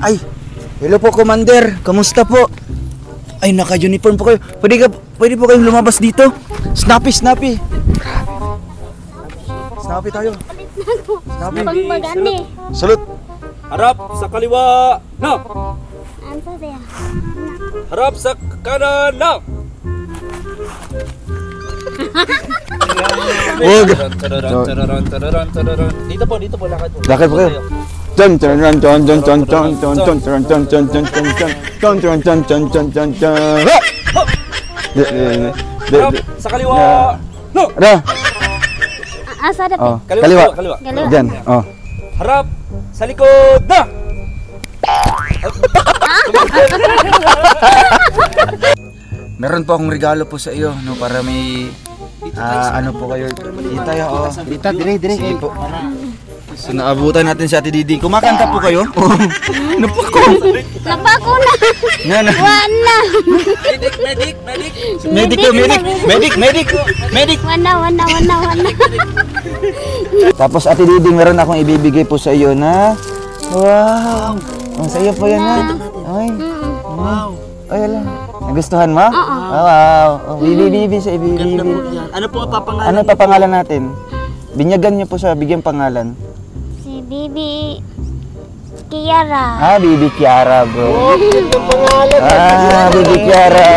Ay, hello po, Commander. Kamusta po? Ay, naka-uniform po kayo. Pwede po kayong lumabas dito? Snappy. Snappy tayo. Snappy. Pangmagani. Salute. Harap sa kaliwa. No. Ansa dia? Harap sa kanan. No. Wag. Dito po lakad po. Lakad po kayo. Harap sa kaliwa. No. Asa ada Oh, pe? kaliwa. Kaliwa. Diyan. Oh. Harap sa likod. Na. Meron po akong regalo po sa iyo, no, para may ano po kayo. Dito tayo, oh. Dito, dire. Sige po. So naabutan natin si Ate Diding. Kumakanta po kayo? Napako. Napako na. Na. Wana. Medic. Wana. Tapos Ate Diding, meron akong ibibigay po sa iyo na wow. Ang sa iyo po yan, ha? Ay. Wow. Ay, ala. Nagustuhan mo? Wow. Oh, bibi sa ibibi. Ano po ang papangalan? Ano papangalan natin? Binyagan niyo po siya, bigyan pangalan. Si Bibi Kiara. Ah, Bibi Kiara, bro. Oh, pangalan. Bibi Kiara.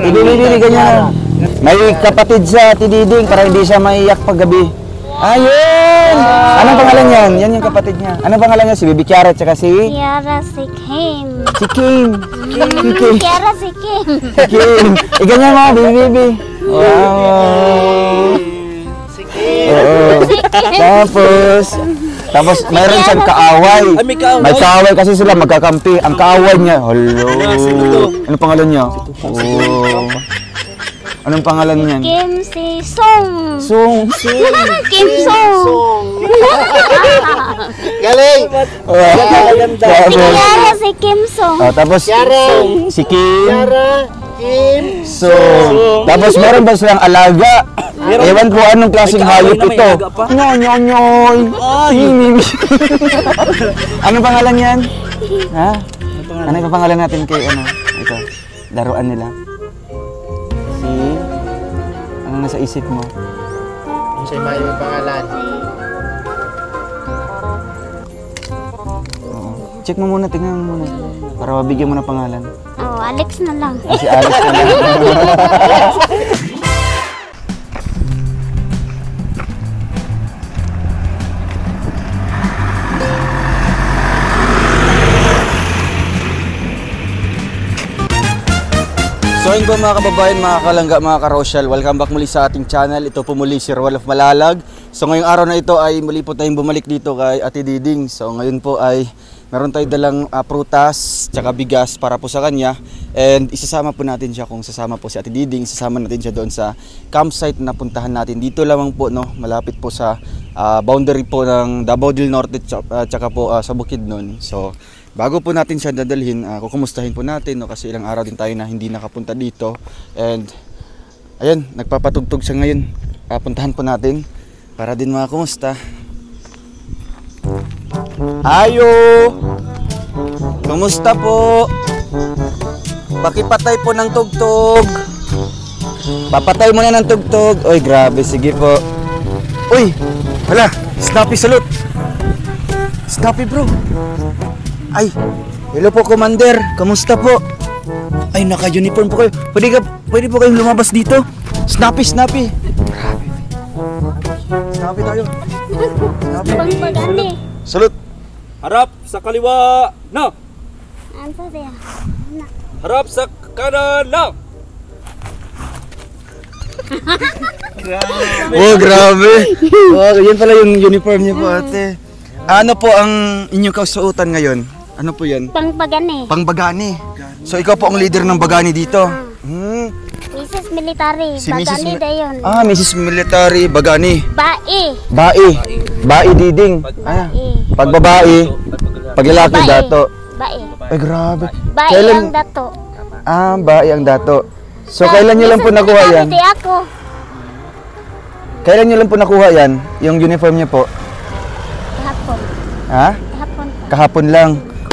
Ibibigay ganyan. May kapatid sa Ate Diding para hindi siya maiyak paggabi. Ayun! Anong pangalan yan? Yan yung kapatid niya. Anong pangalan niya? Si Bibi Kiara at saka si? Kiara si Kim. Si Kim. Kiara si Kim. Si Kim. Ganyan mo, Bibi. Wow. Si Kim. Oo. Tapos mayroon siyang kaaway. Ay, may kaaway. May kaaway kasi sila magkakampi. Ang kaaway niya, hello. Anong pangalan niya? Oh. Anong pangalan niyan? Kim si Song. Song. Kim Song. Galing! Kiara si Kim Song. Tapos si Kim. Song. Tapos meron ba silang alaga? Ewan ko anong klaseng hayop ito. Nyoy. Anong pangalan yan? Ha? Ano yung pangalan natin kay ano? Ito. Laruan nila. Ano nasa isip mo? Siya may pangalan. Check mo muna, tingnan mo muna. Para mabigyan mo ng pangalan. Oh, Alex na lang. Si Alex na lang. So ayun po mga kababayan, mga kalangga, mga karosyal, welcome back muli sa ating channel. Ito po muli si Roel of Malalag. So ngayong araw na ito ay muli po tayong bumalik dito kay Ate Diding. So ngayon po ay meron tayong dalang prutas tsaka bigas para po sa kanya. And isasama po natin siya, kung sasama po si Ate Diding, isasama natin siya doon sa campsite na puntahan natin. Dito lamang po, no, malapit po sa boundary po ng Davao del Norte tsaka po sa Bukidnon. So bago po natin siya dadalhin, kukumustahin po natin, no, kasi ilang araw din tayo na hindi nakapunta dito. And ayan, nagpapatugtog siya ngayon. Puntahan po natin para din makakumusta. Ayo! Kumusta po? Pakipatay po ng tugtog. Papatay mo na ng tugtog. Oy, grabe, sige po. Uy! Hala! Snappy, salute! Snappy, bro! Ay, hello po, Commander. Kamusta po? Ay, naka-uniform po kayo. Pwede po kayong lumabas dito? Snappy. Grabe. Snappy tayo. Pangmagani. Salute. Harap sa kaliwa. No. Ansa dia? Harap sa kanan. No. Oh, grabe. Oh, yan pala yung uniform niyo po, ate. Ano po ang inyong kasuotan ngayon? Ano po yan? Pangpagani. Pangbagani. So ikaw po ang leader ng bagani dito? Mrs. Military. Si Mrs. Bagani dayon. Mrs. Military Bagani. Bai Diding. Pag babae, pag lalaki dato. Bae. Ay, grabe. Bae ang dato. Bai ang dato. So kailan niyo lang po nakuha yan? Hindi ako. Kailan niyo lang po nakuha yan? Yung uniform niyo po? Kahapon. Ha? Kahapon. Kahapon lang.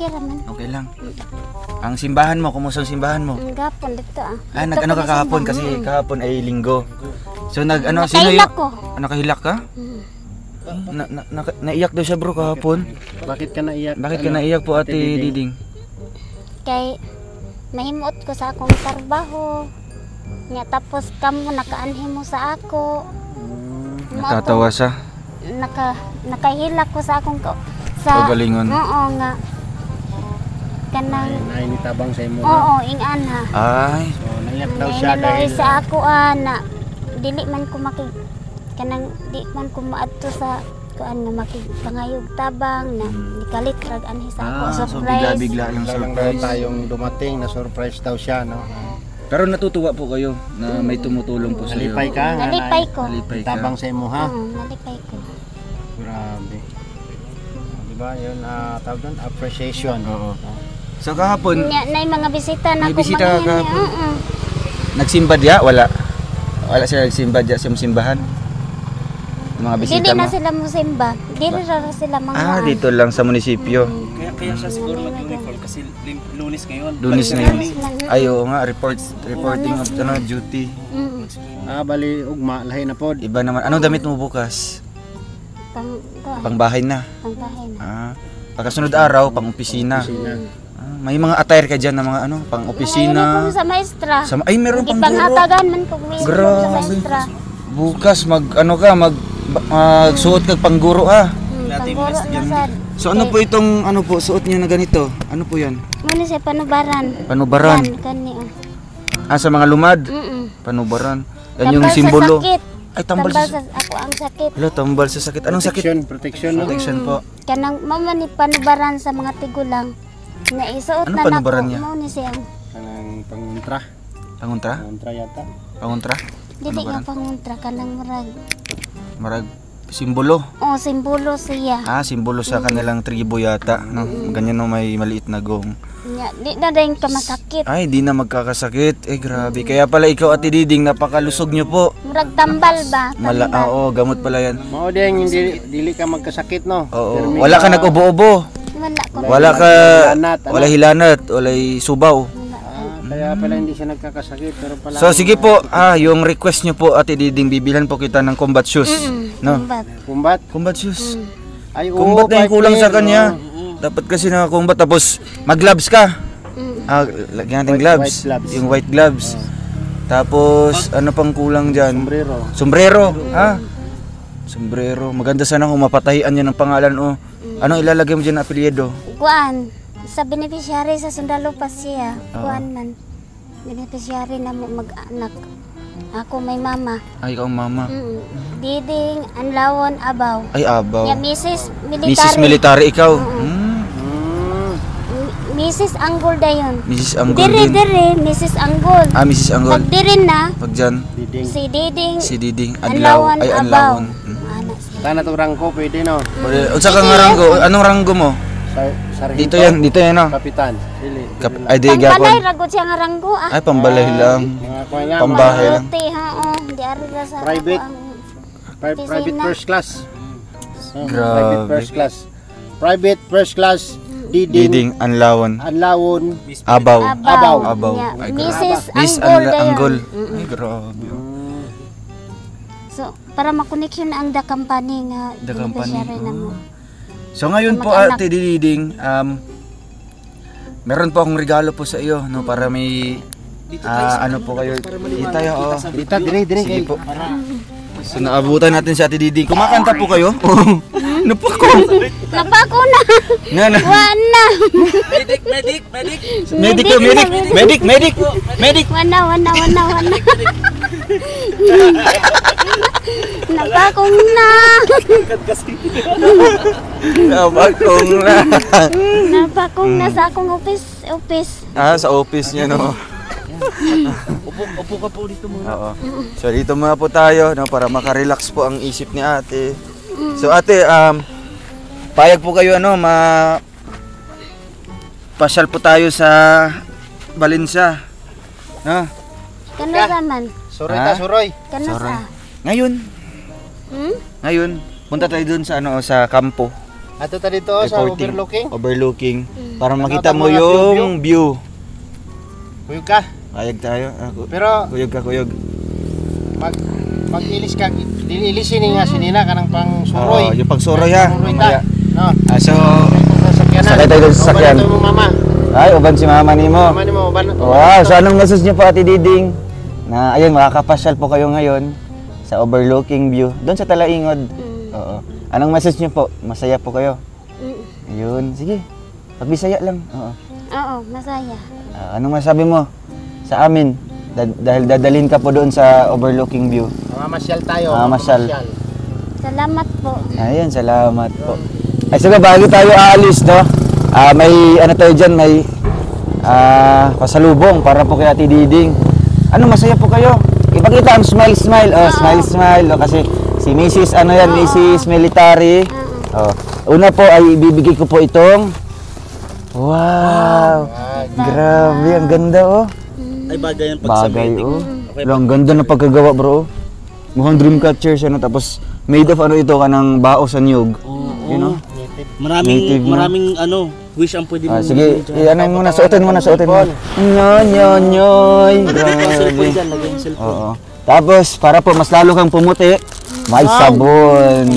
Okay raman. Okay lang. Ang simbahan mo, kumusta ang simbahan mo? Ang gapon dito ah. Ah, Dito nag-ano ko ka kahapon kasi nasimbahan. kahapon ay linggo. So nag-ano, sino yung... Nakahilak ko. Nakahilak ka? Naiyak daw siya bro kahapon. Bakit ka naiyak? Bakit ka naiyak po Ate Diding? Kay mahimot ko sa akong trabaho. Nya tapos kamo nakaanhi mo sa ako. Natatawa siya. Nakahilak ko sa akong sa Kagalingon. Oo nga. Kanang Ay, nitabang sa imo. oo, ing-an ha. Ay, So, naiyak daw siya Nainaloy dahil sa ako na dili man ko kanang di man ko maadto sa kuan nga makipangayog tabang na nikalit rag anhi sa ako so surprise. bigla-bigla lang lang daw surprise. tayong dumating na surprise daw siya, no? Pero natutuwa po kayo na may tumutulong po sa iyo. Nalipay ka? Nalipay ko. Nalipay ka. Tabang sa imo, ha? Oo, nalipay ko. Grabe. Diba, yun, tawag doon, appreciation. Oo. So kahapon, Nay mga bisita na May ko bisita ka manghin. po? Oo. nagsimba diya? Wala. Wala siya nagsimba diya sa simbahan. Yung mga bisita Dili mo? na sila musimba. Dili ra sila mga Ah, dito lang sa munisipyo. Kaya siya siguro nag-uniform kasi lunes ngayon. Lunes Balik ngayon. na Ay, oo nga, reporting of duty. Mm. Bali, ugma, lahi na pod. Iba naman. Anong damit mo bukas? Pangbahay na. Pangbahay na. Ah, pagkasunod araw, pang opisina. Ah, may mga attire ka dyan na mga ano, pang Mga opisina. uniform sa maestra. Ay, meron pang guro. Gipanghatagan man ko may uniform sa Grabe. maestra. Bukas magsuot kag pangguro Pangguro na sad. So ano po itong suot niya na ganito? Ano po 'yan? Muna siya panubaran. Panubaran. Yan, kani oh. Sa mga lumad. Panubaran. Yan yung simbolo. Ay, tambal sa ako ang sakit. Hello, tambal sa sakit. Anong sakit? Protection, no? Protection po. Kanang mama ni panubaran sa mga tigulang. Na isuot Anong na panubaran niya? Mo ni siya. Kanang panguntra. Panguntra? Panguntra yata. Panguntra? Dili nga panguntra kanang murag. Marag simbolo. Oh, simbolo siya. Simbolo sa kanilang tribo yata, no? Ganyan no, may maliit na gong. Nya, di na dayon ka masakit. Ay, di na magkakasakit. Grabe. Kaya pala ikaw, Ate Diding, napakalusog nyo po. Murag tambal ba? Oo, gamot pala yan. Mao din dili ka magkasakit, no? Oo. Wala ka nag-ubo-ubo. Wala ko. Wala ka, hilanat, ano? wala hilanat, wala subaw. Kaya pala hindi siya nagkakasakit, pero pala. So sige po, yung request nyo po Ate Diding, bibilhan po kita ng combat shoes. No? Kumbat. Combat shoes. Ay, Combat na yung kulang sa partner, kanya. no? Dapat kasi naka-combat tapos mag-gloves ka. Lagyan natin gloves. white gloves. Yung white gloves. Tapos ano pang kulang diyan? Sombrero. Sombrero, Sombrero. Maganda sana kung mapatahian niya ng pangalan o anong ilalagay mo diyan na apelyido? Kuan sa beneficiary sa sundalo pa siya. Kuan man. Beneficiary na mo mag-anak. Ako may mama. Ay, ikaw ang mama. Diding Anlawon Abaw. Ay, abaw. Ya Mrs. Military. Mrs. Military, ikaw. Mrs. Anggol dayon. Mrs. Anggol Dire din. Mrs. Anggol. Mrs. Anggol. Pag dire na Pag dyan, Diding. si Diding si Diding. Anlawon Ay, Abaw. Anlawon. Ana siya. Tana to rangko pwede, no? Unsa ka nga ranggo? Anong ranggo mo? Sargento. Dito yan, no? Kapitan. Dili. Ay, di Pangbalay gapon. ragod siya nga ranggo ah. Ay, pambalay lang. Mga kuha lang. Pambahay lang. Maluti ha oh. Di ari ra sa Private. ako ang Private Opisina. first class. Grabe. Private first class. Private first class. Diding. Diding, Anlawon, Anlawon. Abaw. Abaw. Abaw. Ya, Ay, Mrs. Miss Anggol dayon. Anggol. Ay, grabe. So, para makoneksyon ang the company nga The company. beneficiary na mo. So ngayon po Mag-anak. Ate Diding, meron po akong regalo po sa iyo, no, para may ano po kayo. Dito tayo, oh. Dita, dire. Sige po. So naabutan natin si Ate Diding. Kumakanta po kayo? Napako. Napako na! Nga na. Wana! Medic. Medic. Wana! Napakong na! Napakong na. Napakong na sa akong office. Sa office niya, no. Upo ka po dito muna. Oo. So dito muna po tayo, no, para makarelax po ang isip ni Ate. So Ate, payag po kayo pasyal po tayo sa Valencia. No? Kano sa man? Suroy ta, suroy. Kano Sorry. sa? Ngayon, Hmm? punta tayo dun sa sa kampo. Ato ta dito sa Reporting. overlooking. Overlooking. Para makita Nakita mo mo na yung view. Kuyog ka. Ayag tayo. Pero Kuyog ka, kuyog. mag-ilis ka, ilisin nga sinina ka ng pang suroy. Oo, yung pagsuroy ha. Suroy Mamaya. ta. No. So, Sasakyanan. sakay tayo dun sa sasakyan. Uban ito yung mama. ay, uban si mama ni mo. Mama ni mo, uban. Wow, so anong message niyo po Ate Diding? Na ayun, makakapasyal po kayo ngayon sa overlooking view doon sa Talaingod. Oo. Anong message niyo po? Masaya po kayo? Ayun, sige. Pagbisaya lang. Oo. Oo, masaya. Anong masabi mo sa amin? Dahil dadalhin ka po doon sa overlooking view. Mamasyal tayo. Mamasyal. Salamat po. Ayun, salamat po. Ay, sige, bago tayo aalis, no? May ano tayo dyan, may pasalubong para po kay Ate Diding. Ano, masaya po kayo? Ipakita ang smile, smile. Oh, smile, smile. Oh, kasi si Mrs. ano yan, Mrs. Military. Oh. Una po ay ibibigay ko po itong wow. Grabe, ang ganda oh. Ay, bagay yan pag sa Bagay wedding. oh. Okay. Ang ganda ng pagkagawa bro. Mukhang dream catcher siya no? Tapos made of ano ito ka ng bao sa niyog. Oo. You know? Native na. Maraming ano, wish ang pwede mo. Sige, ano mo na, suotin mo na, suotin mo. Nyoy. Cellphone Grabe. dyan, lagyan yung cellphone. Oo. Tapos, para po mas lalo kang pumuti, may sabon.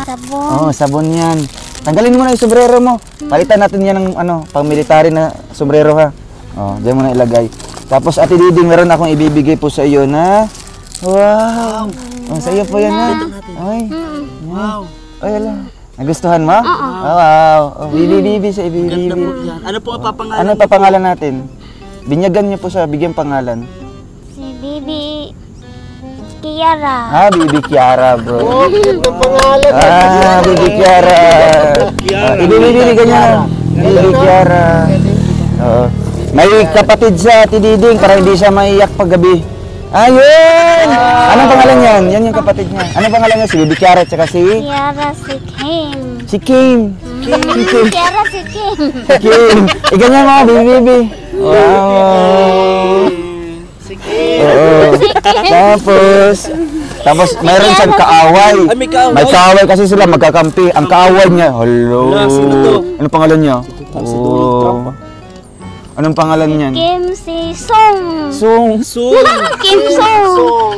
Sabon. Oh, sabon yan. Tanggalin mo na yung sombrero mo. Palitan natin yan ng ano, pang military na sombrero ha. Oh, diyan mo na ilagay. Tapos Ate Diding, meron akong ibibigay po sa iyo na wow. Oh, sa iyo po yan ha. Ay. Wow. Ay, ala. Nagustuhan mo? Oh, wow. Oh, bibi sa ibibibi. Ganda po yan. Ano po ang papangalan? Ano papangalan natin? Binyagan niyo po siya, bigyan pangalan. Si Bibi Kiara. Bibi Kiara, bro. Oh, ito pangalan. Bibi Kiara. Ibibibi ganyan. Bibi Kiara. Oo. May kapatid sa Ate Diding para hindi siya maiyak paggabi. Ayun! Anong pangalan niyan? Yan yung kapatid niya. Anong pangalan niya? Si Bibi Kiara at saka si Kiara si Kim. si Kim. Kiara si Kim. Si Kim. Ganyan mo, Bibi. Wow. Oo. Tapos mayroon siyang kaaway. Ay, may kaaway. May kaaway kasi sila magkakampi. Ang kaaway niya, hello. Wala, sino to? Anong pangalan niya? Si Donald Trump. Anong pangalan niyan? Kim si Song. Sung. Soon. Kim Song.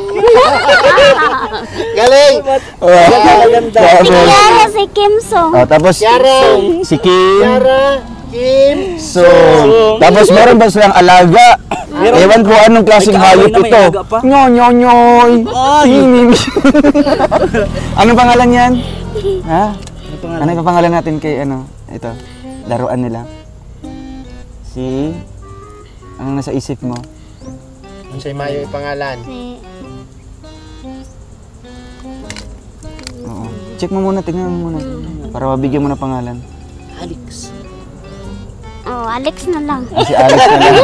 Galing. Ganda. Kiara si Kim Song. Tapos Kiara. si Kim. Kiara. Kim. Sung. Tapos meron ba silang alaga? Ewan ko anong klaseng May kaaway hayop na may ito. alaga pa? Nyoy. Ay. Anong pangalan niyan? Ha? Ano pangalan? Ano yung pangalan natin kay ano? Ito, laruan nila. Si... Anong nasa isip mo? Ang sa'yo Mayo yung pangalan. Si Oo. Check mo muna, tingnan mo muna. Para mabigyan mo na pangalan. Alex. Alex na lang. Si Alex na lang.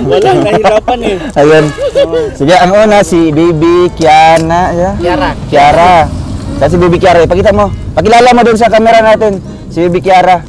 Wala, nahirapan eh. Ayun. Sige, ang una si Baby Kiana. Kiara. Kiara. Kasi Baby Kiara, ipakita mo. Pakilala mo doon sa camera natin. Si Baby Kiara.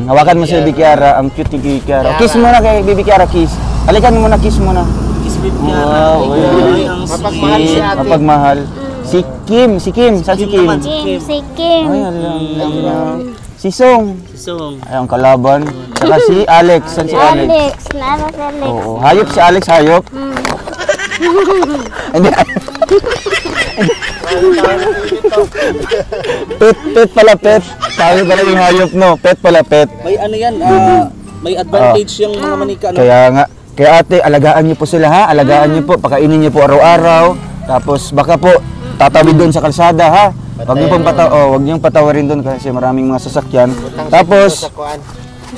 Hawakan mo si Baby Kiara. Ang cute ni Kiara. Kiss mo na kay Baby Kiara, kiss. Halikan mo na, kiss mo na. Kiss with Wow, Ay, ang Mapagmahal si sweet. ate. Mapagmahal. Si Kim. Saan si Kim? naman. Kim si Kim. Ay, alam. Si Song. Si Song. Ay, ang kalaban. Saka si Alex. Saan si Alex? Alex. Nara si Alex. Oo. Hayop si Alex, hayop. Hindi. Pet pala, pet. Tayo pala yung hayop, no? Pet pala, pet. May ano yan, may advantage yung mga manika. Ano? Kaya nga, kaya ate, alagaan niyo po sila ha. Alagaan niyo po, pakainin niyo po araw-araw. Tapos baka po tatawid doon sa kalsada ha. Wag niyo pong wag niyo patawarin doon kasi maraming mga sasakyan. Tapos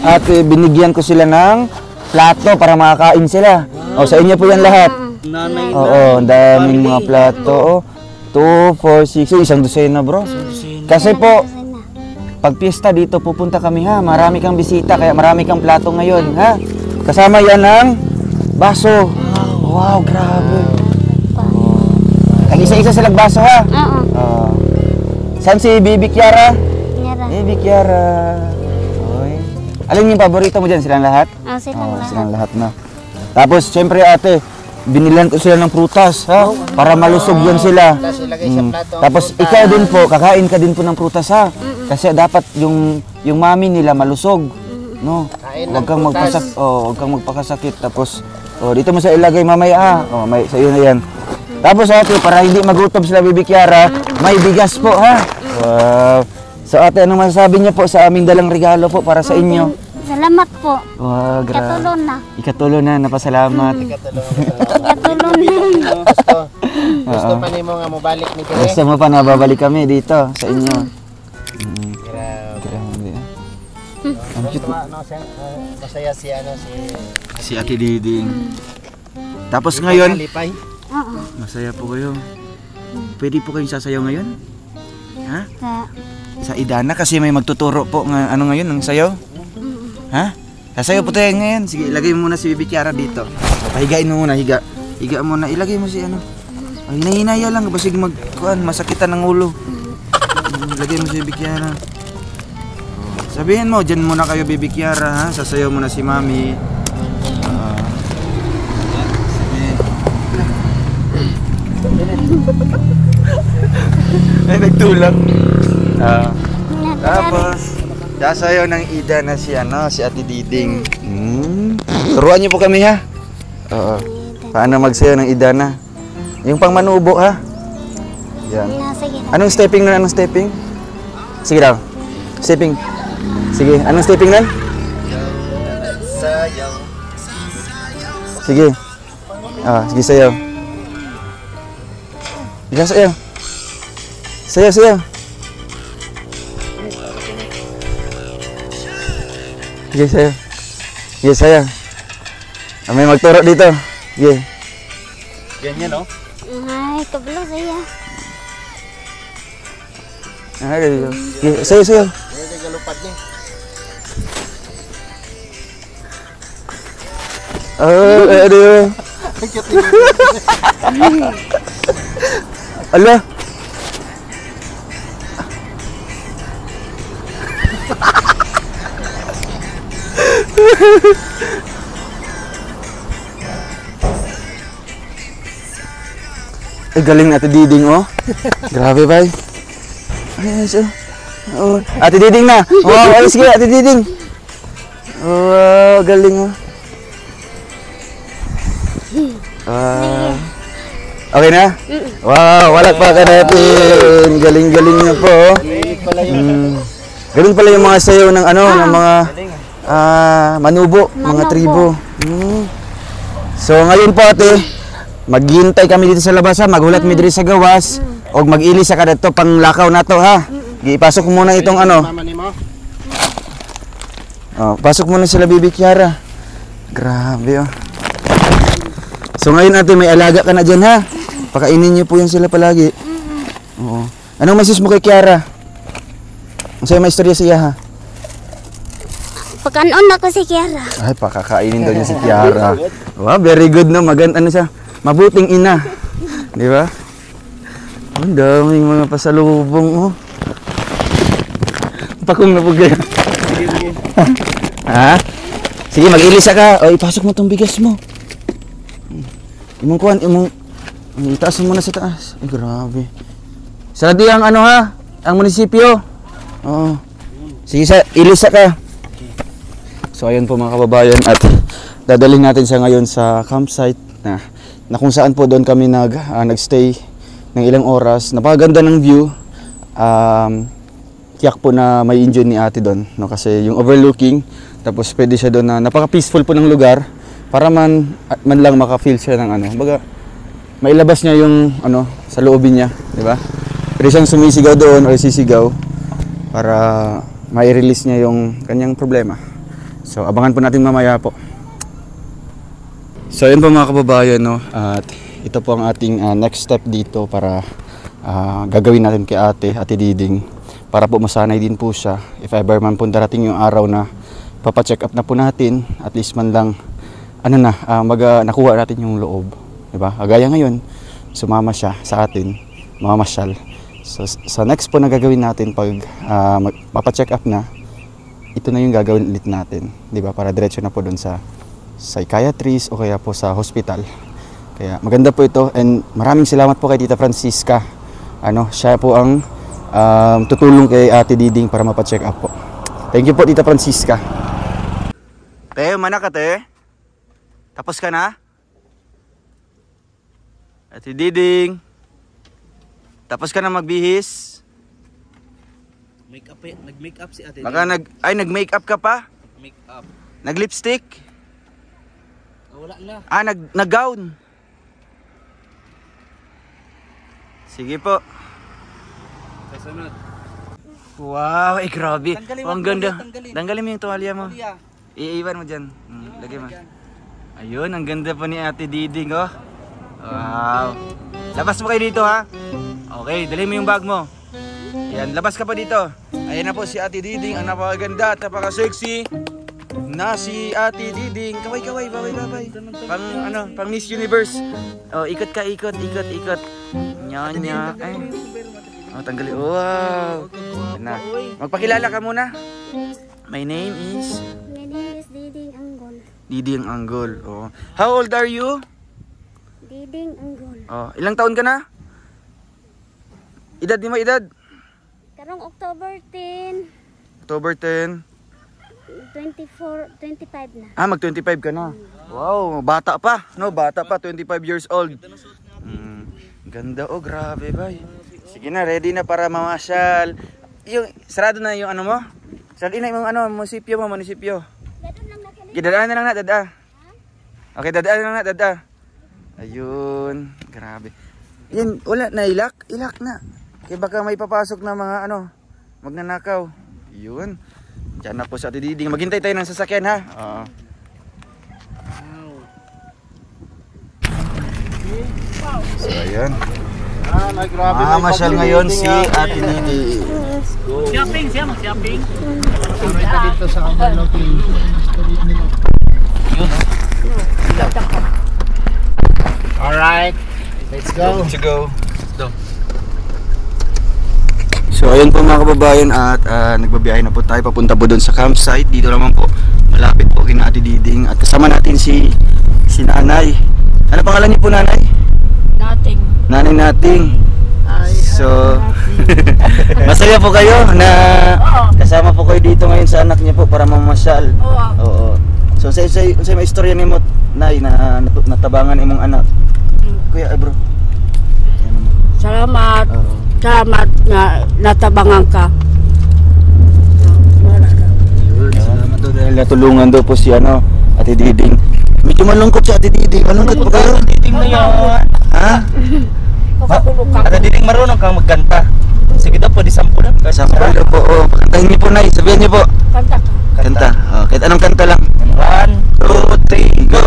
ate, binigyan ko sila ng plato para makakain sila. O sa inyo po yan lahat. Nanay na. Oo, ang daming mga plato. 2, 4, 6, isang dosena bro. Kasi po, pag piyesta dito pupunta kami ha. Marami kang bisita kaya marami kang plato ngayon ha. Kasama yan ng baso. Wow, grabe. Ang isa-isa silang baso ha. Oo. Saan si Bibi Kiara? Nara. Bibi Kiara. Oy. Alin yung paborito mo dyan? Silang lahat? Silang lahat. Silang lahat na. Tapos, syempre ate, binilan ko sila ng prutas, ha? Para malusog yun sila. Tapos ilagay sa plato ang Tapos prutas. ikaw din po, kakain ka din po ng prutas, ha? Kasi dapat yung mami nila malusog. No? Kain ng Huwag kang prutas. huwag kang magpakasakit. Tapos dito mo sa ilagay mamaya, ha? May sa iyo na 'yan. Tapos ate, para hindi magutom sila Bibi Kiara, may bigas po, ha? Wow. So ate, anong masasabi niyo po sa aming dalang regalo po para sa inyo? Salamat po. Wow, grabe. Katulon na. Ikatulo na, napasalamat. Katulon na. Gusto pa nimo nga mobalik ni Kire. Gusto mo pa na babalik kami dito sa inyo. Grabe. Grabe. Ang cute. Masaya si Si Ate Diding. Tapos ngayon, Lipay. Oo. masaya po kayo. Pwede po kayong sasayaw ngayon? Ha? Sa Idana kasi may magtuturo po ng ano ngayon, ng sayaw. Ha? Sasayaw po tayo ngayon. Sige, ilagay mo muna si Bibi Kiara dito. Pahigain mo muna, higa. Higa muna. Ilagay mo si ano. Ay, hinahinaya lang. Basig masakitan ng ulo. Ilagay mo si Bibi Kiara. Sabihin mo, dyan muna kayo Bibi Kiara, ha? Sasayaw muna si Mami. Ay, nagtulak. Tapos, sasayaw ng Ida na si Ate Diding. Turuan niyo po kami, ha? Oo. Paano magsayaw ng Ida na? Yung pang manubo, ha? Yan. Sige. Anong stepping nun? Anong stepping? Sige daw. Stepping. Sige. Anong stepping nun? Sige. Sige sayaw. Sige sayaw. Sayaw, sayaw. Sige sayaw. Sige sayaw. May magturo dito. Sige. Ganyan, no? Ay, kabalo saya. Dito. Sige, sayaw, sayaw. Hindi galupad ni. Aduh. Ala. Galing Ate Diding, oh. Grabe, bay. Ay, so. Oh, Ate Diding na. Oh, alis ka, Ate Diding. Oh, galing, oh. Okay na? Wow, wala pa ka natin. Galing-galing na po. Galing pala yung mga sayaw ng ng mga manubo, mga tribo. So ngayon po ate, maghintay kami dito sa labas, ha. Maghulat mi diri sa gawas og mag-ilis sa kadto pang lakaw nato, ha. Ipasok muna itong Mama nimo. Pasok muna sila Bibi Kiara. Grabe, oh. So ngayon ate, may alaga ka na dyan, ha? Pakainin niyo po yan sila palagi. Oo. Anong message mo kay Kiara? Ang sa'yo may istorya siya, ha? Pagkanon ako si Kiara. Ay, pakakainin daw niya si Kiara. Wow, very good, no? Ano siya? Mabuting ina. Di ba? Ang daming mga pasalubong, oh. Pakong na po kayo. Ha? Sige, mag-ilisa ka. O, ipasok mo tong bigas mo. Imong kuhan, itaas mo na sa taas. Ay, grabe. Sarado ang ha? Ang munisipyo. Oo. Sige, ilisa ka. So, ayun po mga kababayan. At dadalhin natin siya ngayon sa campsite na kung saan po doon kami nagstay ng ilang oras. Napakaganda ng view. Tiyak po na may enjoy ni ate doon. No? Kasi yung overlooking, tapos pwede siya doon na napaka-peaceful po ng lugar. Para man lang maka-feel siya ng baga mailabas niya yung sa loobin niya, di ba? Pwede siyang sumisigaw doon o sisigaw para mai-release niya yung kanyang problema. So abangan po natin mamaya po. So yun po mga kababayan, no? At ito po ang ating next step dito para gagawin natin kay Ate Diding para po masanay din po siya if ever man po darating yung araw na papacheck up na po natin, at least man lang nakuha natin yung loob, di ba? Gaya ngayon, sumama siya sa atin, mamasyal. So sa next po na gagawin natin pag mapacheck up na, ito na yung gagawin ulit natin, di ba? Para diretso na po doon sa psychiatrist o kaya po sa hospital Kaya maganda po ito and maraming salamat po kay Tita Francisca. Siya po ang tutulong kay Ate Diding para mapacheck up po. Thank you po Tita Francisca. Te, mana ka te? Tapos ka na? Ate Diding, tapos ka na magbihis? Nag-makeup si ate. Baka nag-makeup ka pa? Makeup. Nag-lipstick? Wala na. Nag-gown? Sige po. Kasunod. Wow, grabe. Tanggalin mo, Ang ganda. tanggalin. Tanggalin mo yung tuwalya mo. Tuwalya. Iiwan mo dyan. Lagay mo. Ayun, ang ganda pa ni Ate Diding, oh. Wow. Labas mo kayo dito, ha? Okay, dali mo yung bag mo. Yan, labas ka pa dito. Ayan na po si Ate Diding. Ang napakaganda at napaka-sexy na si Ate Diding. Kaway, babay. Pang Miss Universe. Oh, ikot ka, ikot. Nya. Ay. Oh, tanggalin. Wow. Yan na. Magpakilala ka muna. My name is Diding Anggol. Diding Anggol. Oh. How old are you? Diding Anggol. Oh, ilang taon ka na? Edad mo, edad? Karong October 10, October 10. 25 na. Mag-25 ka na. Wow, bata pa. No, bata pa, 25 years old. Ganda, oh, grabe, bay. Sige na, ready na para mamasyal. Yung, sarado na yung ano mo? Sarado na yung munisipyo mo, munisipyo. Dadaan na lang na, dada. Okay, dadaan na lang na, dada. Ayun, grabe. Yan, wala na, ilak na. Kaya baka may papasok na mga magnanakaw. Yun. Diyan na po sa Ate Diding. Maghintay tayo ng sasakyan, ha? Oo. So, ayan. Grabe na Mamasyal ngayon si Ate Diding. Shopping siya, mag-shopping. dito sa overlooking. Alright, let's go. Let's go. So ayun po mga kababayan at nagbabiyahe na po tayo papunta po doon sa campsite. Dito naman po malapit po kina Ate Diding at kasama natin si Nanay. Ano pangalan niyo po, Nanay? Nanay Nating. So masaya po kayo na kasama po kayo dito ngayon sa anak niya po para mamasyal. Oo. So sa may istorya nimo, Nay, na natabangan imong anak. Kuya, bro. Salamat. Salamat na natabangan ka. Salamat daw dahil natulungan daw po si Ate Diding. Medyo malungkot si Ate Diding. Malungkot po kayo? Diding na yan. Ha? Ate Diding, marunong kang magkanta. Sige daw po, di sampu lang. Sample daw po. Oh, pakantahin niyo po, Nay. Sabihan niyo po. Kanta ka. Kanta. Oh, kahit anong kanta lang. 1, 2, 3, go!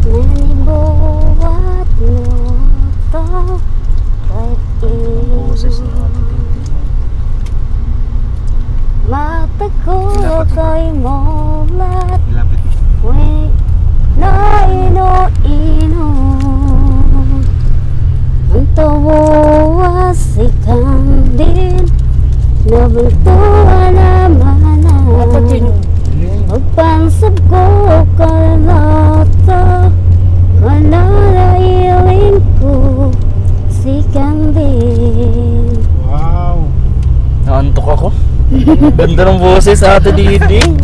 Nanibuwat mo to kahit mata ko kay mulat when naino-ino ang tawa sikang din nabuntuan naman magpansab ko kalata kanalailing ko sikang din. Wow. Naantok ako. Ganda ng boses sa Ate Diding.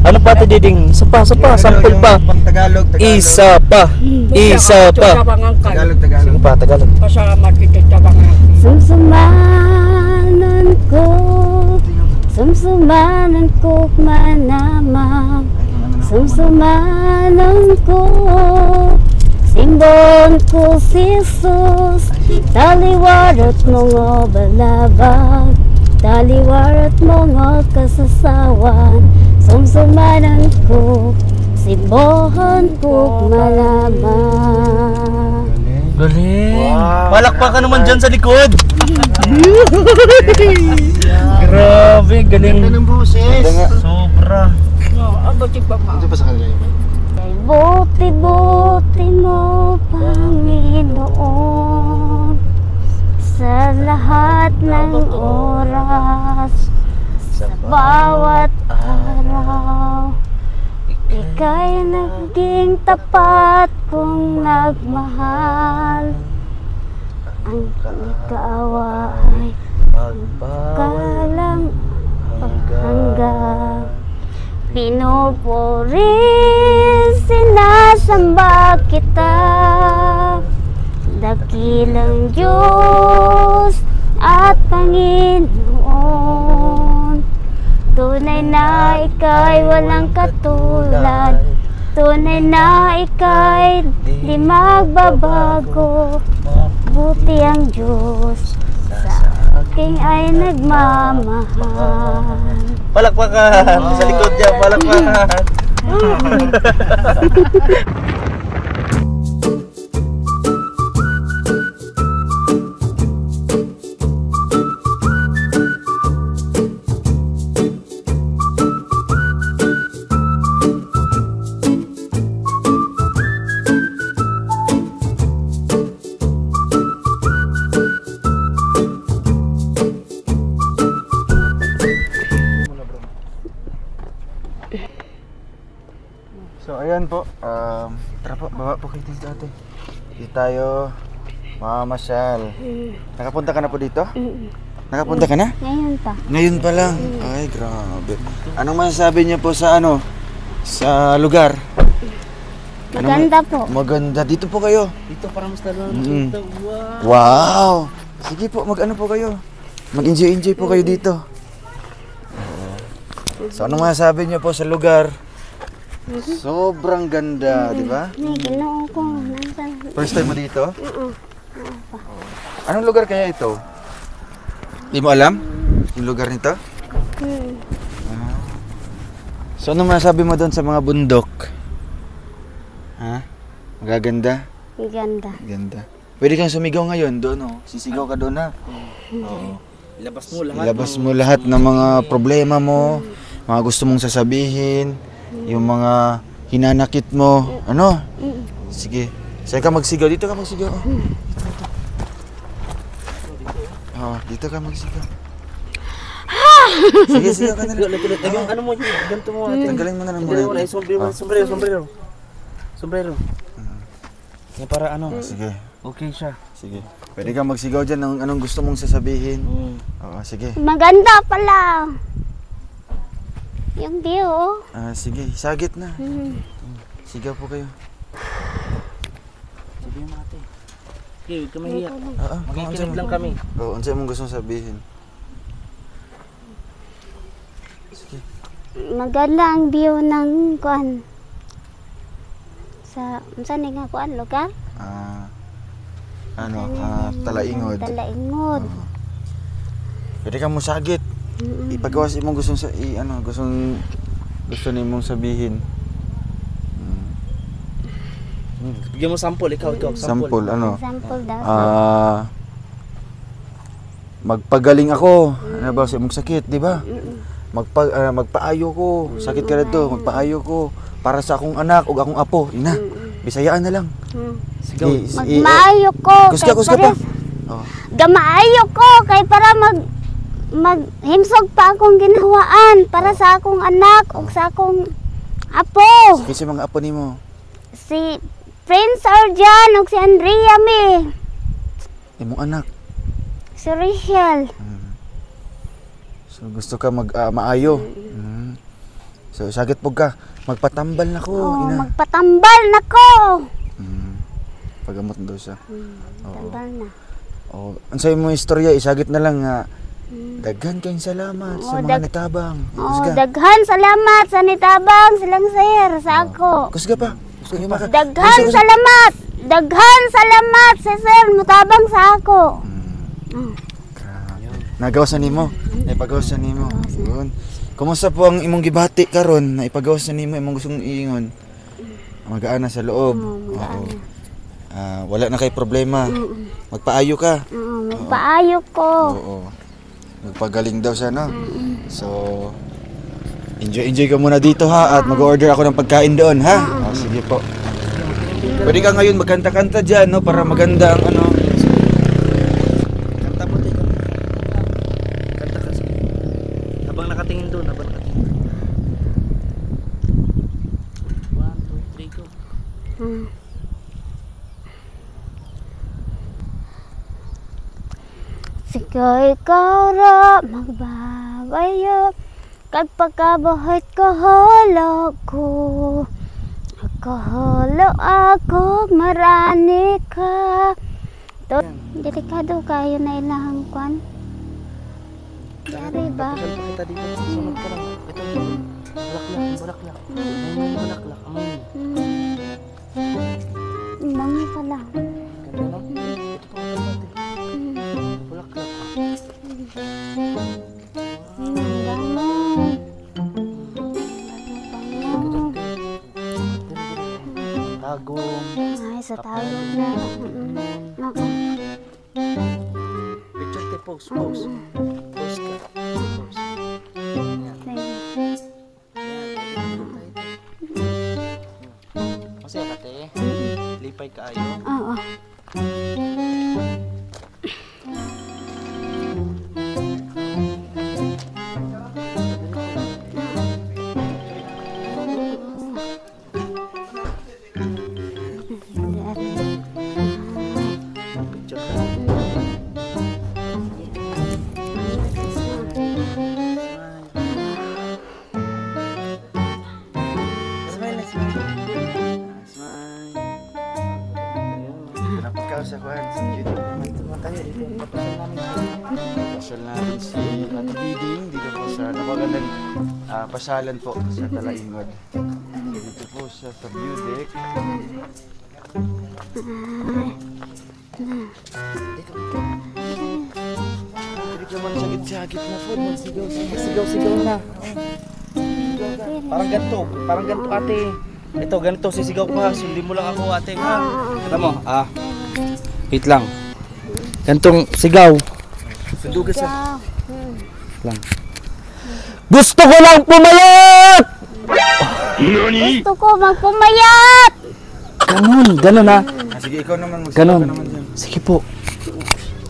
Ano pa Ate Diding? Isa pa, sample pa. Tagalog. Isa pa. Tabangan ka. Sige pa, Tagalog. Pasalamat kita tabangan. Sumsumanan ko manamang sumsumanan ko simbon ko si Jesus taliwarat mga balabag taliwarat mga kasasawan sumsumanan ko simbon ko malamang. Galing. Wow. Palakpakan naman dyan sa likod. Grabe, galing. Ganda ng boses. Sobra. Abot yung baka. Ito pa sa kanila yun. Buti-buti mo, Panginoon, sa lahat ng oras, sa bawat araw. Ika'y Naging tapat kong nagmahal. Ang ikaw ay kalang hanggang pinupuri, sinasamba kita. Dakilang Diyos at Panginoon, tunay na ika'y walang katulad. Tunay na ika'y di magbabago. Buti ang Diyos sa aking ay nagmamahal. Palakpakan! Sa likod niya, palakpakan! So ayan po, tara po, baba po kayo dito ate. Dito tayo mamasyal. Nakapunta ka na po dito? Nakapunta ka na? Ngayon pa. Ngayon pa lang? Ay, grabe. Anong masasabi niyo po sa ano? Sa lugar? Maganda po. Maganda. Dito po kayo. Dito para mas lalo Mm. nakita. Wow! Wow! Sige po, mag-ano po kayo? Mag-enjoy po kayo dito. So anong masasabi niyo po sa lugar? Sobrang ganda, di ba? May ginoo ko. Nasaan? First time mo dito? Anong lugar kaya ito? Di mo alam? Yung lugar nito? So anong masasabi mo doon sa mga bundok? Ha? Magaganda? Ganda. Ganda. Pwede kang sumigaw ngayon doon, oh. Sisigaw ka doon, ha? Oo. Ilabas mo lahat. Ilabas mo lahat ng mga problema mo, mga gusto mong sasabihin, yung mga hinanakit mo. Ano? Sige. Saan ka magsigaw? Dito ka magsigaw. Oh. Dito. Oh, dito ka magsigaw. Sige, sigaw ka na lang. Yung ano mo yun, ganito mo ate. Tanggalin mo na ng Tanggalin mo na, mga. sombrero. Sombrero. Yan para ano, Sige. okay siya. Sige. Pwede kang magsigaw dyan ng anong gusto mong sasabihin. Oo, sige. Maganda pala. Yung view, oh. Sige, sagit na. Sigaw po kayo. Sabihin mo ate. Okay, huwag ka mahiya. Oo, Makikinig lang kami. Oo, ano mong gusto sabihin? Sige. Maganda ang view ng kuan. Saan nga kuan lugar? Talaingod. Talaingod. Pwede kang musagit. Ipagawas imong gustong gusto nimong sabihin. Bigyan mo sample, ikaw. Sample, ano? Example daw. Magpagaling ako. Ano ba sa imong sakit, di ba? Magpaayo ko. Sakit ka na to, magpaayo ko. Para sa akong anak o akong apo. Ina, Bisayaan na lang. Sigaw. Magmaayo ko. Kusga pa. Oh. Gamaayo ko kay para maghimsog pa akong ginhawaan para sa akong anak o sa akong apo. Kasi mga apo nimo. Si Prince Arjan o si Andrea mi. Imong anak. Si Rachel. So gusto ka maayo. So sagit pug ka, magpatambal na ko, Oh, ina. magpatambal na ko. Pagamot daw siya. Tambal na. Oh, unsay mo istorya isagit na lang nga daghan kayong salamat sa mga natabang. Oh, daghan salamat sa nitabang silang sir sa ako. Kusga pa. Gusto niyo maka. Daghan salamat. Daghan salamat sa sir mutabang sa ako. Nagawasan nimo. Naipagawasan nimo. Yun. Kumusta po ang imong gibati karon na ipagawasan nimo imong gustong iingon? Magaan na sa loob. Oo. Wala na kay problema. Magpaayo ka. Magpaayo ko. Oo. Magpagaling daw siya, no? So, enjoy ka muna dito, ha? At mag-order ako ng pagkain doon, ha? Sige po. Pwede ka ngayon magkanta-kanta dyan, no? Para maganda ang ano. Kanta mo tayo. Kanta ka. Habang nakatingin doon, 1, 2, 3, go. Sige ikaw ra magbabayo kag pagkabuhat ko holo ko. Kahalo ako marani ka. Delikado kayo na ilang kwan. Yari ba? Kita dito, susunod ka lang. Ito yung bulaklak. Bulaklak. Bangi pala. Ganda lang. Ito pa ang bulaklak. Tagong. Ay, sa tawag na. Picture te, pose. Pose ka. Pose. Masaya ka, te. Lipay ka ayo. Oo. Picture ka. Sa kwan, sa YouTube. Pasyal natin si Ate Diding dito po sa napagandang pasyalan po sa Talaingod. Dito po siya sa view deck. Dito naman sakit-sakit na po. Sigaw na. Parang ganito ate. Ito, ganito, sisigaw pa. Sundin mo lang ako ate, ha? Alam mo, wait lang. Gantong sigaw. Sundugas Ikaw. lang. Gusto ko lang pumayat! Gusto ko magpumayat. Ganun ha. Sige, ikaw naman. Ganun. Sige po.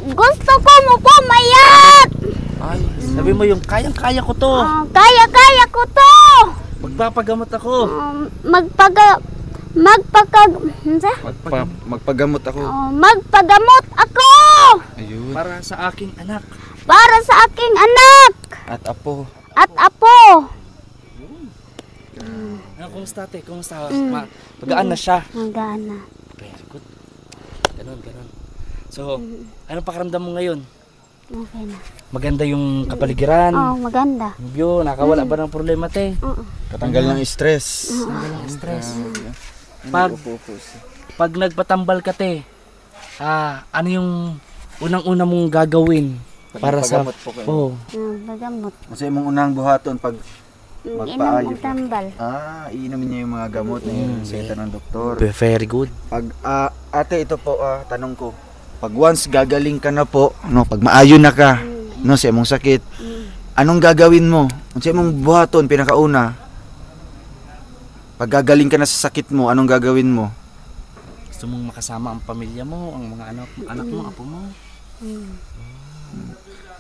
Gusto ko magpumayat. Ay, sabi mo yung kayang-kaya ko to. Kaya ko to. Magpapagamot ako. Magpagamot ako. Magpagamot ako. Ayun. Para sa aking anak. Para sa aking anak. At apo. At apo. Ano, kumusta ate? Kumusta? Magaan na siya. Magana. Very good. Ganun. So, anong pakiramdam mo ngayon? Okay na. Maganda yung kapaligiran. Maganda. Yung view, nakawala ba ng problema te? Katanggal ng stress. Stress. Pag nagpatambal ka te, ano yung unang-una mong gagawin para sa Pagpagamot po kayo. Pagamot. Kasi mong unang buhaton pag magpaayos. Inom tambal. Iinumin niya yung mga gamot na yung seta ng doktor. Very good. Pag ate, ito po tanong ko. Pag once gagaling ka na po, pag maayo na ka, sa imong sakit, anong gagawin mo? Kung sa imong buhaton pinakauna, pag gagaling ka na sa sakit mo, anong gagawin mo? Gusto mong makasama ang pamilya mo, ang mga anak mo, apo mo.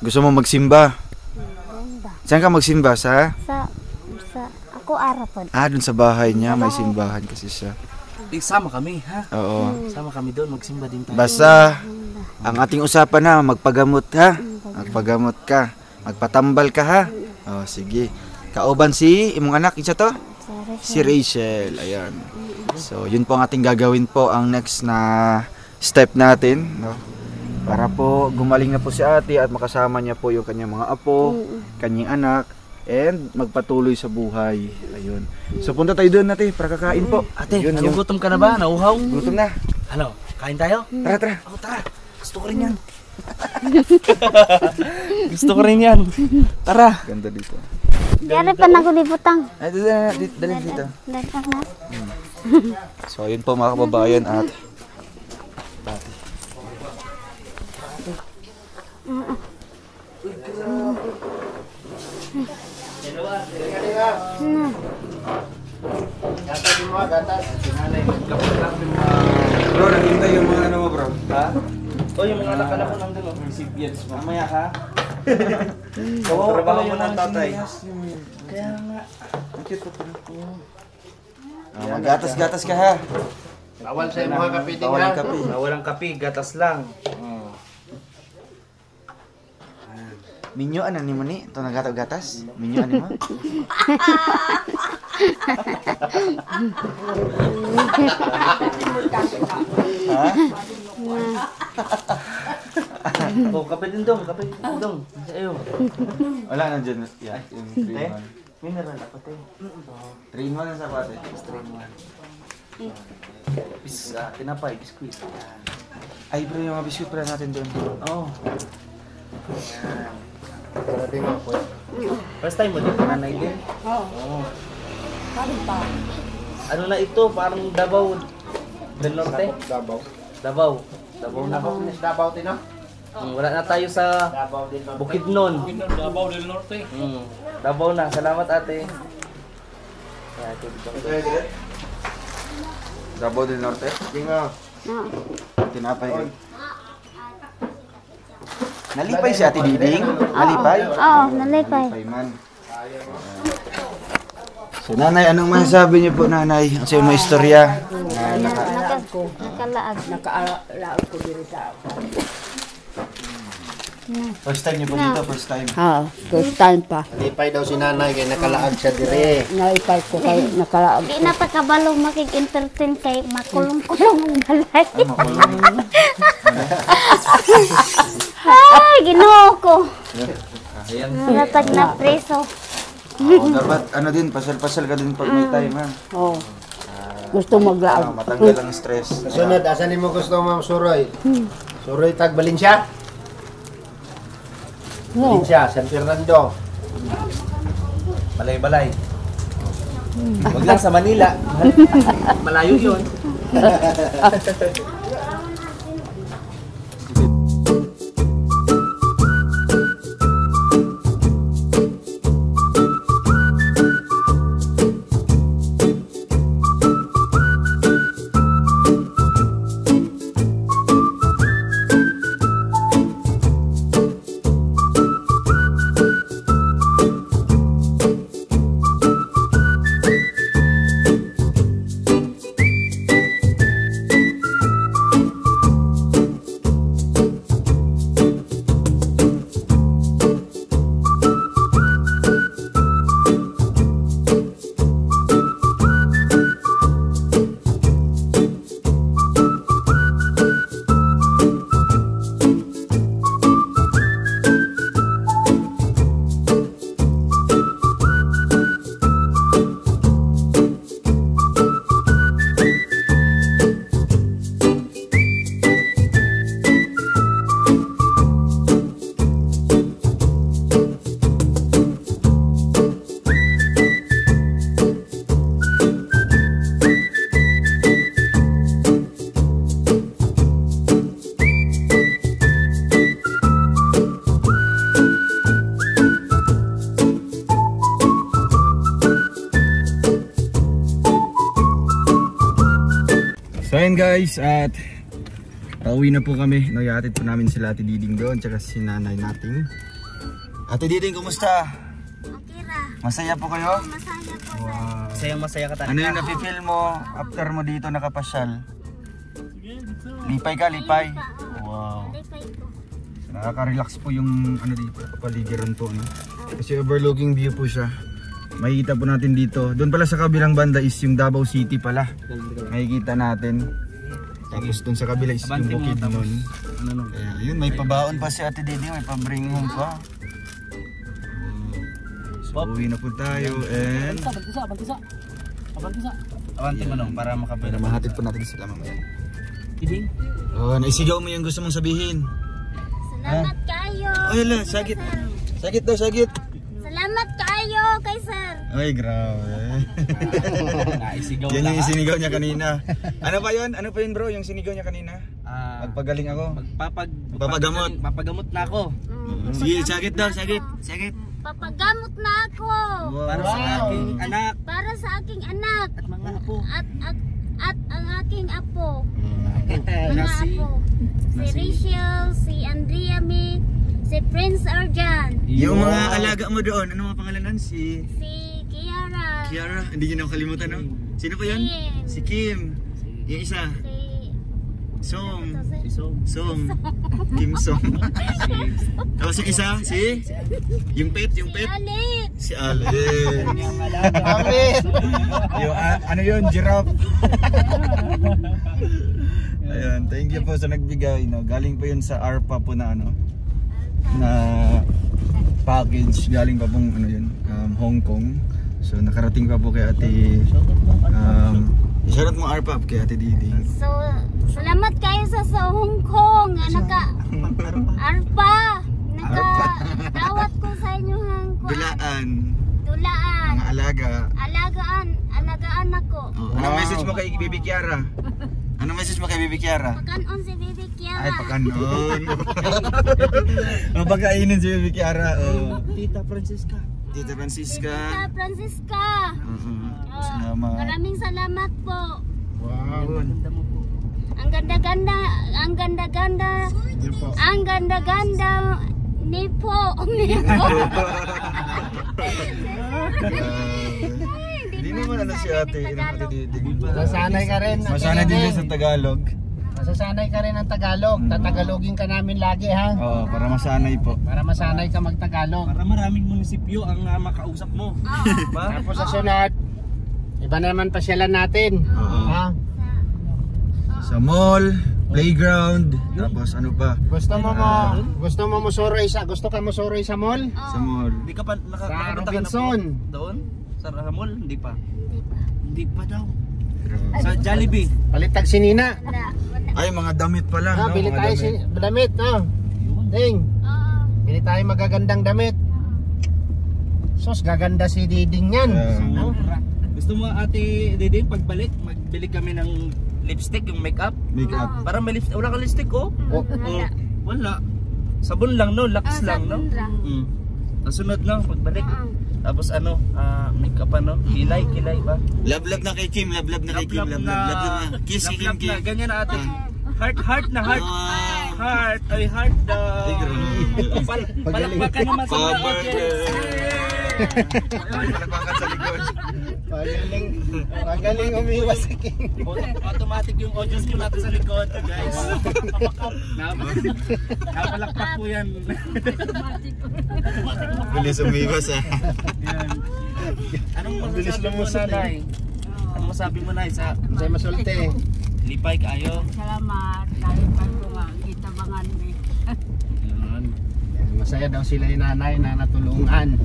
Gusto mo magsimba? Ganda. Saan ka magsimba? Sa Ako arapod. dun sa bahay niya, may simbahan kasi siya. Sama kami, ha? Oo. Sama kami doon, magsimba din tayo. Basta, ang ating usapan na, magpagamot ha? Magpagamot ka. Magpatambal ka ha? Sige. Kauban si imong anak, isa to? Si Rachel. Ayan. So, yun po ang ating gagawin po, ang next na step natin, no? Para po gumaling na po si ate at makasama niya po yung kanyang mga apo, kanyang anak, and magpatuloy sa buhay. Ayun. So punta tayo doon natin para kakain po. Ate, Yun, nagugutom ka na ba? Nauhaw? Gutom na. Ano, kain tayo? Tara. Ako, tara. Gusto ko rin yan. Gusto ko rin yan. Tara. Ganda dito. Diyan pa nagulibutang. Ay, dali dito. Dali na. So ayun po mga kababayan at dati. Bro, nakita yung mga ano mo bro? Ha? Yung mga anak-anak ko nandun, recipients. Mamaya ha? Oo, trabaho mo pala ng yung tatay. Kaya nga. Ang cute po pala. Magatas-gatas ka ha. Bawal sa mga kapiting Bawal ha. ang kape. Walang kape, gatas lang. Minyo ano ni mo ni? Ito nagataw gatas? Minyo ano mo? Ha? Oh, kape din dong, kape din dong. Ayo. Wala na dyan. Yeah, yung 3 in 1. Mineral dapat eh. 3 in 1 ang sapate. Tinapay, biskuit. Ay bro, yung mga biskuit pala natin doon. Oh. Parating ako. First time mo din, nanay din? Oo. Karin pa. Ano na ito? Parang Davao del Norte? Dabaw. Davao. Davao na. Dabaw tino? Wala na tayo sa Dabaw din. Bukidnon. Davao del Norte. Davao na. Salamat ate. Kaya ito dito. Davao del Norte. Tinga. Tinapay ko. Nalipay si Ate Diding? Nalipay? Oo, nalipay. Nalipay man. So nanay, anong masasabi niyo po nanay? Ang sa'yo mga istorya? Nakalaag. Nakaalaag ko dito sa First time niyo po dito? First time? first time pa. Lipay daw si nanay kay nakalaag siya dire. Naipay ko kay nakalaag. Di na pagkabalo makig-entertain kay makulong-kulong ang balay. Ay, ginoo ko. Ayan. Natag na preso. Oo, dapat ano din, pasal-pasal ka din pag may time ha. Oo. Gusto maglaag. Matanggal ang stress. Sunod, asan mo gusto Ma'am Suroy? Suroy tag Valencia? No. Valencia, San Fernando. Balay-balay. Huwag lang sa Manila. Malayo yun. So ayun guys, at pauwi na po kami. No, ihatid po namin sila Ate Diding doon, tsaka si nanay natin. Ate Diding, kumusta? Akira, Masaya po kayo? masaya po. Wow. Masaya ka Ano yung nafe-feel mo after mo dito nakapasyal? Lipay ka, lipay? Wow. Lipay ko. Nakaka-relax po yung ano dito, kapaligiran po. No? Kasi overlooking view po siya. Makikita po natin dito. Doon pala sa kabilang banda is yung Davao City pala. Makikita natin. Tapos doon sa kabila is yung Bukidnon. Kaya yun, may pabaon pa si Ate Didi, may pa-bring home pa. So uwi na po tayo and Awanti mo nung para makabila. mahatid po natin sila mamaya. Diding? Oh, naisigaw mo yung gusto mong sabihin. Salamat kayo. Ay, ala, sagit. Sagit daw, sagit. Salamat kayo kay sir. Ay, grabe. Naisigaw Yan yung sinigaw niya kanina. Ano pa yun? Ano pa yun bro? Yung sinigaw niya kanina? Magpagaling ako. Papagamot. Papagamot na ako. Sige, sagit daw, sagit. Sagit. Papagamot na ako. Para sa aking anak Para sa aking anak. at mga apo. At ang aking apo. Na Mga si apo. Si Rachel, si Andrea May, si Prince Arjan, Yung mga alaga mo doon, ano mga pangalan nun? Si si Kiara, Kiara, hindi niyo nakalimutan no? Sino po yun? Kim. Si Kim. Yung isa. Song. Si Song. Song. Kim Song. Tapos yung isa, yung pet. Alit. Si Alvin. Yung ano yun, giraffe. Ayan, thank you po sa nagbigay, no. Galing po yun sa ARPA po na ano, na package, galing pa pong ano yun, Hong Kong. So nakarating pa po kay Ate shoutout mo ARPA kay Ate Diding. So, salamat kayo sa Hong Kong. Arpa. Dawat ko sa inyo hang Dulaan, Dulaan. mga alaga. Alagaan ako. Anong message mo kay Bibi Kiara? Anong message mo kay Bibi Kiara? Pakanon si Bibi Kiara. Ay, pakanon. Mapakainin si Bibi Kiara. Oh. Tita Francisca. Tita Francisca. Tita Francisca. Salamat. Maraming salamat po. Wow. Ang ganda-ganda ni po. Hindi naman ano si Ate Diding. Masanay ka rin. Masanay din sa Tagalog. Masasanay ka rin ng Tagalog. Tatagalogin ka namin lagi ha. Oo, para masanay po. Para masanay ka magtagalog. Para maraming munisipyo ang makausap mo. Ba? Tapos sa sunod, iba naman pasyalan natin. Oo. Ha? Sa mall, playground, tapos ano pa? Gusto mo Mosoroy gusto ka Mosoroy sa mall? Sa mall. Hindi ka pa Sa nakapunta ka na po Robinson. doon? Sa Ramol? Hindi pa. Hindi pa daw. Sa Jollibee. Palitag si Nina. Ay, mga damit pala. Ha, no? bili Mga tayo damit, no? Ding. Bili tayo magagandang damit. Sos, gaganda si Diding yan. Gusto mo Ate Diding pagbalik, magbili kami ng lipstick, yung makeup? Makeup. Para may lipstick. Wala ka lipstick oh? Oh, Wala. Sabon lang no, Lux lang no. Nasunod lang pagbalik. Tapos ano, makeup ano, kilay ba? Love na kay Kim, love na kay Kim, love na. Kiss kay Kim. Na, ganyan na ate. Heart na heart. Ah. Heart, ay heart daw. Palakpakan naman sa mga audience. Palakpakan sa likod. Magaling umiwas si King. Automatic yung audience po natin sa likod, guys. Napalakpak po yan. Bilis umiwas ah. Anong masasabi mo nanay? Anong masabi mo nanay sa Say masulte. lipay kayo? Salamat. Nalipan ko nga. Kita bangan ni. Yun. Masaya daw sila yung nanay na natulungan.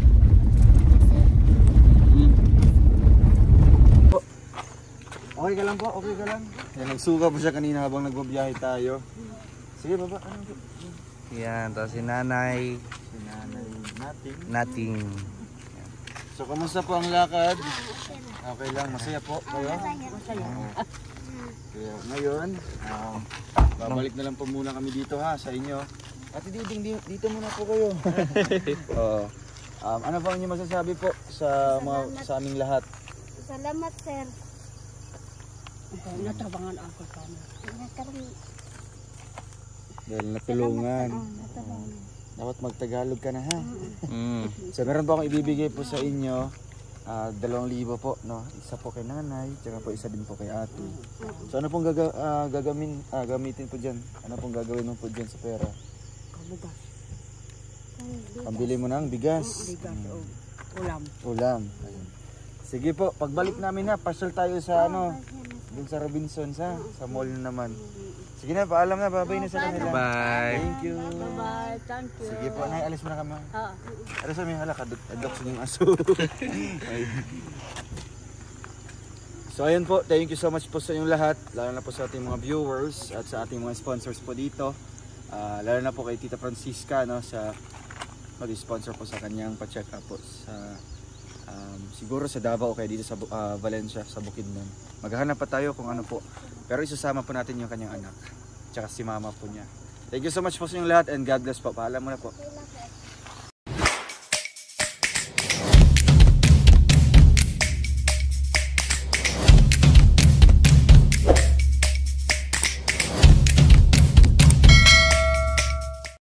Okay ka lang po, okay ka lang. Yan, nagsuka po siya kanina habang nagbabiyahe tayo. Sige baba, ano po? Yan, tapos si nanay. Si nanay Nating. So, kamusta po ang lakad? Okay lang, masaya po kayo? Masaya. Kaya ngayon, babalik na lang po muna kami dito ha, sa inyo. Ate Diding, dito muna po kayo. Oo. Ano po ang inyong masasabi po sa aming lahat? Salamat, sir. Natabangan ako kami. Dahil natulungan. Dapat magtagalog ka na ha. So meron po akong ibibigay po sa inyo. 2,000 po, no? Isa po kay nanay, tsaka po isa din po kay ate. So ano pong gamitin po dyan? Ano pong gagawin mo po dyan sa pera? Kabugas. Pambili mo ng bigas. Bigas o ulam. Ulam. Ayun. Sige po, pagbalik namin na, pasyal tayo sa dun sa Robinson sa mall na naman. Sige na, paalam na, babay na sa kanila. Bye. Thank you. Bye-bye. Thank you. Sige po, nay, alis mo na kami. Ah. Alis mo yung halak, adoksin yung aso. So ayun po, thank you so much po sa inyong lahat, lalo na po sa ating mga viewers at sa ating mga sponsors po dito. Lalo na po kay Tita Francisca, no, sa mag-sponsor po sa kanyang pa-check up po sa siguro sa Davao o kaya dito sa Valencia, sa Bukidnon. Maghahanap pa tayo kung ano po. Pero isasama po natin yung kanyang anak. Tsaka si mama po niya. Thank you so much po sa inyong lahat and God bless po. Paalam mo na po.